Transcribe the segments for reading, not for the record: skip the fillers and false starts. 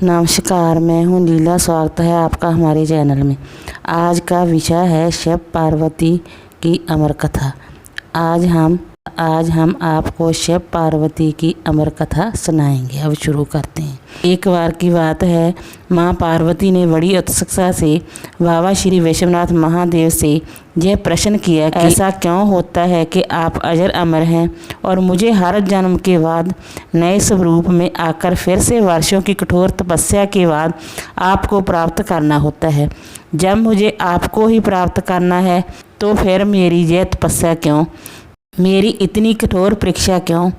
नमस्कार, मैं हूँ लीला। स्वागत है आपका हमारे चैनल में। आज का विषय है शिव पार्वती की अमर कथा। आज हम आपको शिव पार्वती की अमर कथा सुनाएंगे। अब शुरू करते हैं। एक बार की बात है, माँ पार्वती ने बड़ी उत्सुकता से बाबा श्री विश्वनाथ महादेव से यह प्रश्न किया कि ऐसा क्यों होता है कि आप अजर अमर हैं और मुझे हर जन्म के बाद नए स्वरूप में आकर फिर से वर्षों की कठोर तपस्या के बाद आपको प्राप्त करना होता है। जब मुझे आपको ही प्राप्त करना है तो फिर मेरी यह तपस्या क्यों, मेरी इतनी कठोर परीक्षा क्यों?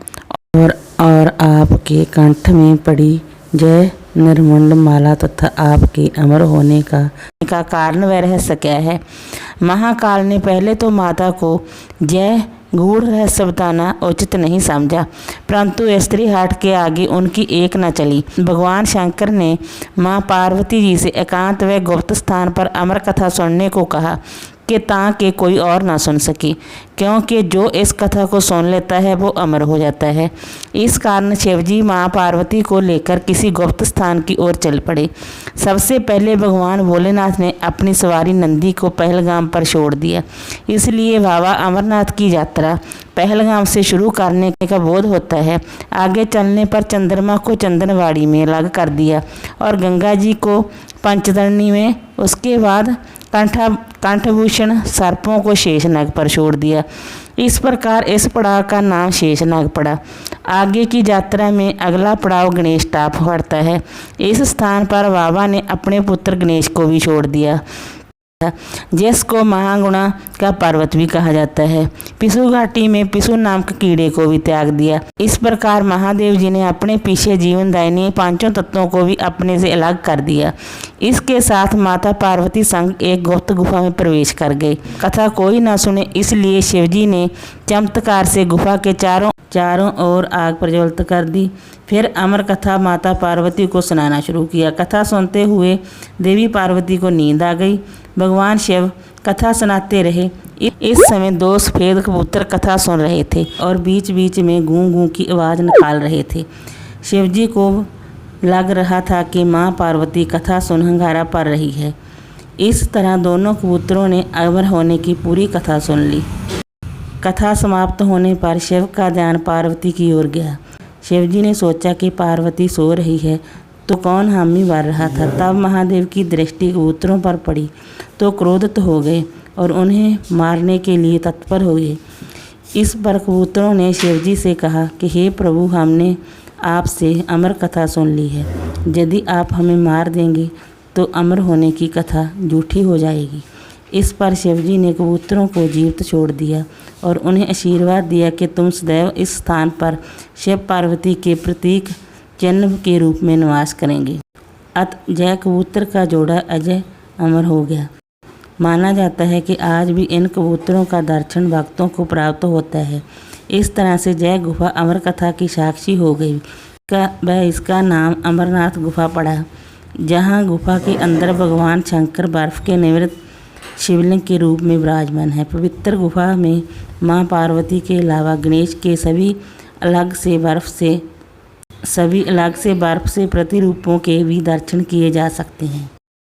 और आपके कंठ में पड़ी जय निर्मल माला तथा आपके अमर होने का कारण व रहस्य क्या है? महाकाल ने पहले तो माता को जय गूढ़ रहस्य बताना उचित नहीं समझा, परंतु स्त्री हाट के आगे उनकी एक न चली। भगवान शंकर ने माँ पार्वती जी से एकांत व गुप्त स्थान पर अमर कथा सुनने को कहा कि ताकि कोई और ना सुन सके, क्योंकि जो इस कथा को सुन लेता है वो अमर हो जाता है। इस कारण शिवजी माँ पार्वती को लेकर किसी गुप्त स्थान की ओर चल पड़े। सबसे पहले भगवान भोलेनाथ ने अपनी सवारी नंदी को पहलगाम पर छोड़ दिया। इसलिए बाबा अमरनाथ की यात्रा पहलगाम से शुरू करने का बोध होता है। आगे चलने पर चंद्रमा को चंदनवाड़ी में अलग कर दिया और गंगा जी को पंचतरणी में, उसके बाद कंठभूषण सर्पों को शेषनाग पर छोड़ दिया। इस प्रकार इस पड़ाव का नाम शेषनाग पड़ा। आगे की यात्रा में अगला पड़ाव गणेश टाप पड़ता है। इस स्थान पर बाबा ने अपने पुत्र गणेश को भी छोड़ दिया, जिसको महागुणा का पर्वत भी कहा जाता है। पिसु घाटी में पिसु नामक कीड़े को भी त्याग दिया। इस प्रकार महादेव जी ने अपने पीछे जीवनदायिनी पांचों तत्वों को भी अपने से अलग कर दिया। इसके साथ माता पार्वती संग एक गुप्त गुफा में प्रवेश कर गई। कथा कोई न सुने, इसलिए शिवजी ने चमत्कार से गुफा के चारों ओर आग प्रज्वलित कर दी। फिर अमर कथा माता पार्वती को सुनाना शुरू किया। कथा सुनते हुए देवी पार्वती को नींद आ गई। भगवान शिव कथा सुनाते रहे। इस समय दो सफेद कबूतर कथा सुन रहे थे और बीच बीच में गूं गूं की आवाज़ निकाल रहे थे। शिवजी को लग रहा था कि माँ पार्वती कथा सुन हंगारा पर रही है। इस तरह दोनों कबूतरों ने अमर होने की पूरी कथा सुन ली। कथा समाप्त होने पर शिव का ध्यान पार्वती की ओर गया। शिवजी ने सोचा कि पार्वती सो रही है तो कौन हामी भर रहा था। तब महादेव की दृष्टि कबूतरों पर पड़ी तो क्रोधित हो गए और उन्हें मारने के लिए तत्पर हो गए। इस पर कबूतरों ने शिवजी से कहा कि हे प्रभु, हमने आपसे अमर कथा सुन ली है। यदि आप हमें मार देंगे तो अमर होने की कथा झूठी हो जाएगी। इस पर शिवजी ने कबूतरों को जीवित छोड़ दिया और उन्हें आशीर्वाद दिया कि तुम सदैव इस स्थान पर शिव पार्वती के प्रतीक चिन्ह के रूप में निवास करेंगे। अत जय कबूतर का जोड़ा अजय अमर हो गया। माना जाता है कि आज भी इन कबूतरों का दर्शन भक्तों को प्राप्त होता है। इस तरह से जय गुफा अमर कथा की साक्षी हो गई। इसका नाम अमरनाथ गुफा पड़ा, जहाँ गुफा के अंदर भगवान शंकर बर्फ के निवृत्त शिवलिंग के रूप में विराजमान है। पवित्र गुफा में माँ पार्वती के अलावा गणेश के सभी अलग से बर्फ से प्रतिरूपों के भी दर्शन किए जा सकते हैं।